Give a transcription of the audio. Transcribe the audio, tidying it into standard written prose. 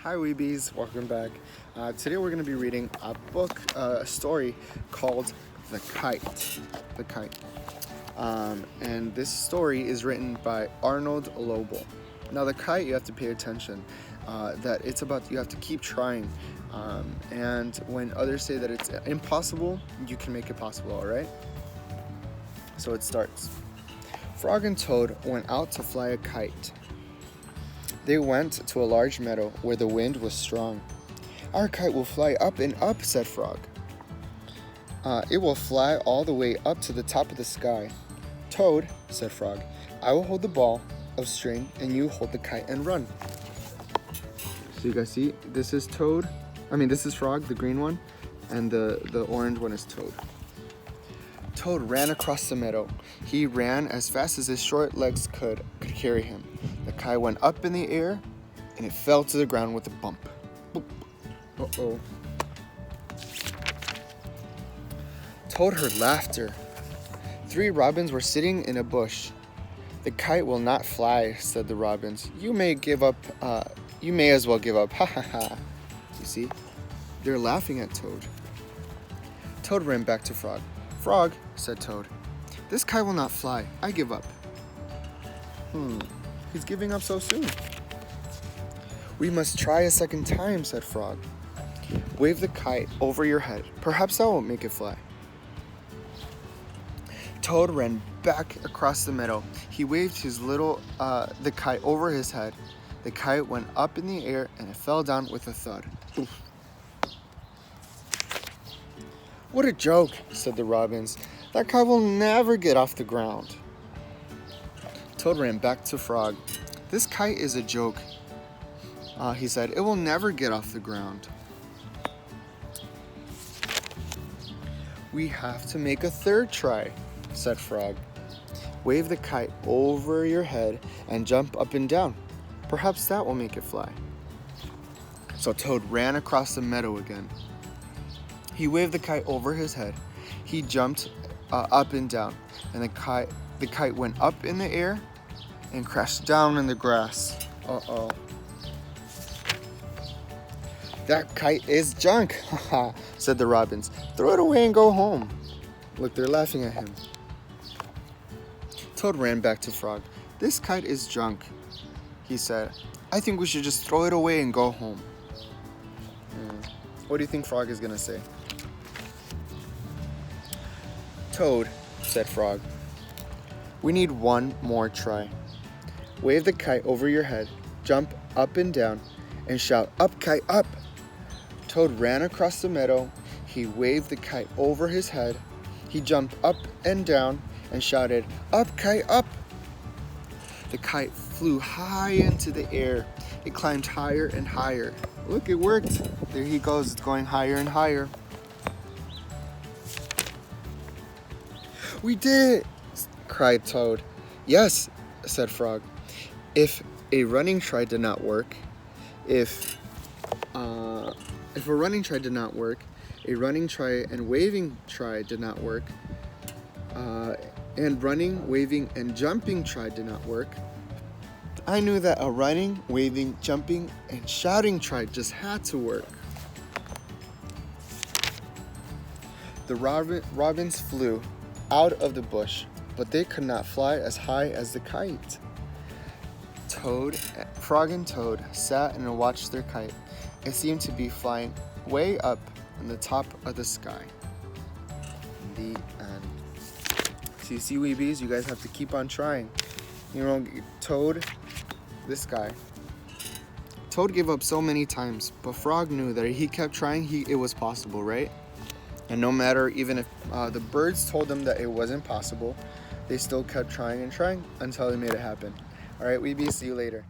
Hi Weebies, welcome back. Today we're going to be reading a story called The Kite. The Kite. And this story is written by Arnold Lobel. Now the kite, you have to pay attention that it's about, you have to keep trying. And when others say that it's impossible, you can make it possible, alright? So it starts. Frog and Toad went out to fly a kite. They went to a large meadow where the wind was strong. "Our kite will fly up and up," said Frog. "It will fly all the way up to the top of the sky." "Toad," said Frog, "I will hold the ball of string and you hold the kite and run." So you guys see, this is Frog, the green one, and the orange one is Toad. Toad ran across the meadow. He ran as fast as his short legs could carry him. The kite went up in the air, and it fell to the ground with a bump. Boop. Uh-oh. Toad heard laughter. 3 robins were sitting in a bush. "The kite will not fly," said the robins. You may as well give up. Ha ha ha. You see? They're laughing at Toad. Toad ran back to Frog. "Frog," said Toad, "this kite will not fly. I give up." He's giving up so soon. "We must try a second time," said Frog. "Wave the kite over your head. Perhaps that will make it fly." Toad ran back across the meadow. He waved the kite over his head. The kite went up in the air and it fell down with a thud. Oof. "What a joke," said the robins. "That kite will never get off the ground." Toad ran back to Frog. "This kite is a joke," he said. "It will never get off the ground." "We have to make a third try," said Frog. "Wave the kite over your head and jump up and down. Perhaps that will make it fly." So Toad ran across the meadow again. He waved the kite over his head. He jumped up and down, and the kite went up in the air and crashed down in the grass. Uh-oh. "That kite is junk," said the robins. "Throw it away and go home." Look, they're laughing at him. Toad ran back to Frog. "This kite is junk," he said. "I think we should just throw it away and go home." What do you think Frog is gonna say? "Toad," said Frog, "we need one more try. Wave the kite over your head, jump up and down, and shout, 'Up, kite, up!'" Toad ran across the meadow. He waved the kite over his head. He jumped up and down and shouted, "Up, kite, up!" The kite flew high into the air. It climbed higher and higher. Look, it worked. There he goes. It's going higher and higher. "We did it!" cried Toad. "Yes," said Frog. If a running try did not work, if a running try did not work, a running try and waving try did not work, and running, waving, and jumping try did not work, I knew that a running, waving, jumping, and shouting try just had to work. The robins flew out of the bush, but they could not fly as high as the kite. Frog and Toad sat and watched their kite. It seemed to be flying way up in the top of the sky. The end. So you see, Weebies, you guys have to keep on trying. You know, Toad, this guy. Toad gave up so many times, but Frog knew that if he kept trying, it was possible, right? And no matter, even if the birds told them that it wasn't possible, they still kept trying and trying until they made it happen. All right, Weebies, see you later.